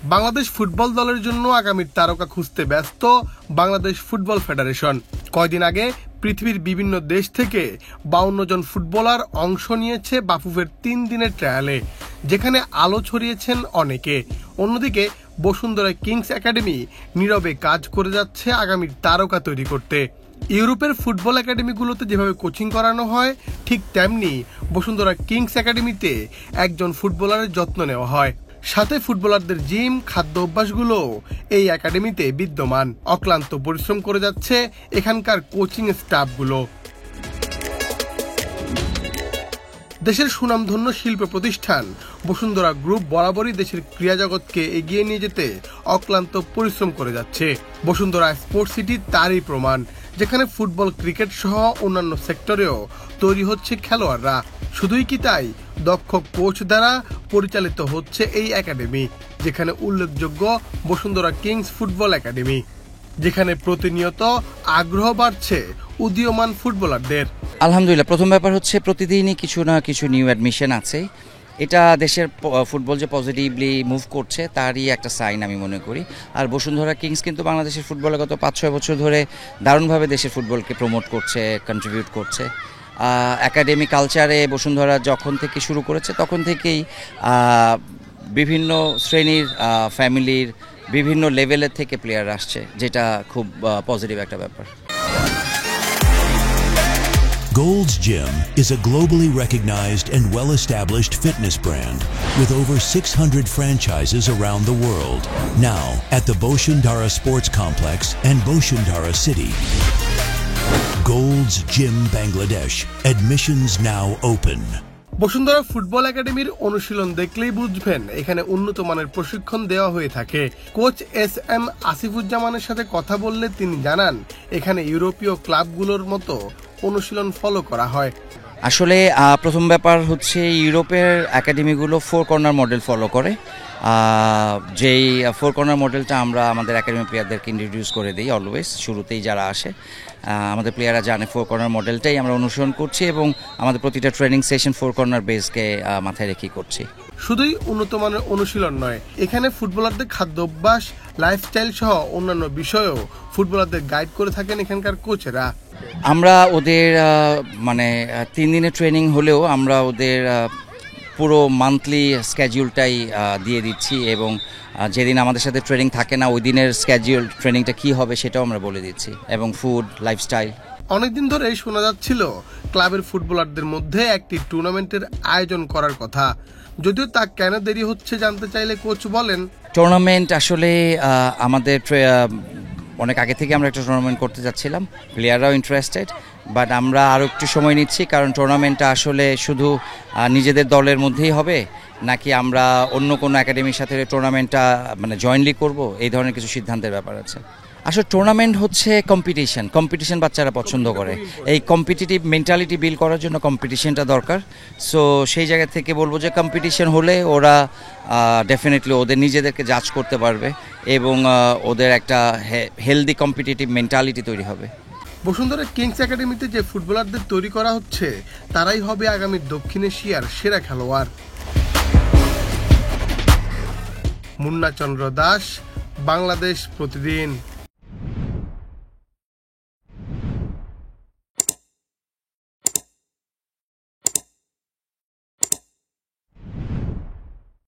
Bangladesh football দলের জন্য আগামীর তারকা খুঁজতে ব্যস্ত বাংলাদেশ ফুটবল ফেডারেশন। কয়দিন আগে পৃথিবীর বিভিন্ন দেশ থেকে 52 জন ফুটবলার অংশ নিয়েছে বাফুফের 3 দিনের ট্রায়ালে, যেখানে আলো ছড়িয়েছেন অনেকে। অন্যদিকে বসুন্ধরা কিংস একাডেমি নীরবে কাজ করে যাচ্ছে আগামীর তারকা তৈরি করতে। ইউরোপের ফুটবল একাডেমিগুলোতে যেভাবে কোচিং করানো হয়, ঠিক তেমনি বসুন্ধরা কিংস একাডেমিতে একজন ফুটবলারের যত্ন নেওয়া হয়। সাথে ফুটবলারদের জিম, খাদ্য অভ্যাসগুলো এই একাডেমিতে বিদ্যমান। অক্লান্ত পরিশ্রম করে যাচ্ছে এখানকার কোচিং স্টাফগুলো। দেশের সুনামধন্য শিল্প প্রতিষ্ঠান বসুন্ধরা গ্রুপ বরাবরই দেশের ক্রীড়া জগৎকে এগিয়ে নিয়ে যেতে অক্লান্ত পরিশ্রম করে যাচ্ছে। বসুন্ধরা স্পোর্টস সিটি তারই প্রমাণ, যেখানে ফুটবল, ক্রিকেট সহ অন্যান্য সেক্টরেও তৈরি হচ্ছে খেলোয়াড়রা। শুধুই কি তাই, দক্ষ কোচ দ্বারা পরিচালিত হচ্ছে এই একাডেমি, যেখানে উল্লেখযোগ্য বসুন্ধরা কিংস ফুটবল একাডেমি, যেখানে প্রতিনিয়ত আগ্রহ বাড়ছে উদীয়মান ফুটবলারদের। আলহামদুলিল্লাহ, প্রথম ব্যাপার হচ্ছে প্রতিদিনই কিছু না কিছু নিউ অ্যাডমিশন আছে। এটা দেশের ফুটবল যে পজিটিভলি মুভ করছে তারই একটা সাইন আমি মনে করি। আর বসুন্ধরা কিংস কিন্তু বাংলাদেশের ফুটবলে গত 5-6 বছর ধরে দারুণভাবে দেশের ফুটবলকে প্রমোট করছে, কন্ট্রিবিউট করছে। একাডেমি কালচারে বসুন্ধরা যখন থেকে শুরু করেছে তখন থেকেই বিভিন্ন শ্রেণীর, ফ্যামিলির, বিভিন্ন লেভেলের থেকে প্লেয়ার আসছে, যেটা খুব পজিটিভ একটা ব্যাপার। Gold's Gym is a globally recognized and well-established fitness brand with over 600 franchises around the world. Now at the Boshundara Sports Complex and Boshundara City. Gold's Gym Bangladesh. Admissions now open. Bashundhara football একাডেমির অনুশীলন দেখলেই বুঝবেন এখানে উন্নত মানের প্রশিক্ষণ দেওয়া হয়ে থাকে। কোচ SM আসিফুজ্জামানের সাথে কথা বললে তিনি জানান, এখানে ইউরোপীয় ক্লাবগুলোর মতো অনুশীলন ফলো করা হয়। আসলে প্রথম ব্যাপার হচ্ছে ইউরোপের একাডেমিগুলো 4 কর্নার মডেল ফলো করে। যেই 4 কর্নার মডেলটা আমরা আমাদের একাডেমি প্লেয়ারদেরকে ইন্ট্রোডিউস করে দিই অলওয়েজ, শুরুতেই যারা আসে। আমাদের প্লেয়াররা জানে 4 কর্নার মডেলটাই আমরা অনুসরণ করছি এবং আমাদের প্রতিটা ট্রেনিং সেশন 4 কর্নার বেসকে মাথায় রেখেই করছি। শুধুই উন্নত মানের অনুশীলন নয়, এখানে ফুটবলারদের খাদ্য অভ্যাস, লাইফস্টাইল সহ অন্যান্য বিষয়েও ফুটবলারদের গাইড করে থাকেন এখানকার কোচেরা। আমরা ওদের 3 দিনের ট্রেনিং হলেও আমরা ওদের পুরো মান্থলি স্কেডিউলটাই দিয়ে দিচ্ছি এবং যেদিন আমাদের সাথে ট্রেনিং থাকে না ওই দিনের স্কেডিউল ট্রেনিংটা কি হবে সেটাও আমরা বলে দিচ্ছি, এবং ফুড, লাইফস্টাইল। অনেকদিন ধরেই শোনা যাচ্ছিল ক্লাবের ফুটবলারদের মধ্যে একটি টুর্নামেন্টের আয়োজন করার কথা, যদিও তা কেন দেরি হচ্ছে জানতে চাইলে কোচ বলেন, টুর্নামেন্ট আসলে আমাদের অনেক আগে থেকে আমরা একটা টুর্নামেন্ট করতে যাচ্ছিলাম, প্লেয়াররাও ইন্টারেস্টেড, বাট আমরা আরও একটু সময় নিচ্ছি, কারণ টুর্নামেন্টটা আসলে শুধু নিজেদের দলের মধ্যেই হবে নাকি আমরা অন্য কোনো একাডেমির সাথে টুর্নামেন্টটা জয়েন্টলি করব, এই ধরনের কিছু সিদ্ধান্তের ব্যাপার আছে। আসলে টুর্নামেন্ট হচ্ছে কম্পিটিশন বাচ্চারা পছন্দ করে। এই কম্পিটিটিভ মেন্টালিটি বিল্ড করার জন্য কম্পিটিশনটা দরকার। সো সেই জায়গা থেকে বলবো যে কম্পিটিশন হলে ওরা ডেফিনেটলি ওদের নিজেদেরকে জাজ করতে পারবে এবং ওদের একটা হেলদি কম্পিটিটিভ মেন্টালিটি তৈরি হবে। বসুন্ধরা কিংস একাডেমিতে যে ফুটবলারদের তৈরি করা হচ্ছে তারাই হবে আগামী দক্ষিণ এশিয়ার সেরা খেলোয়াড়। মুন্না চন্দ্র দাস, বাংলাদেশ প্রতিদিন।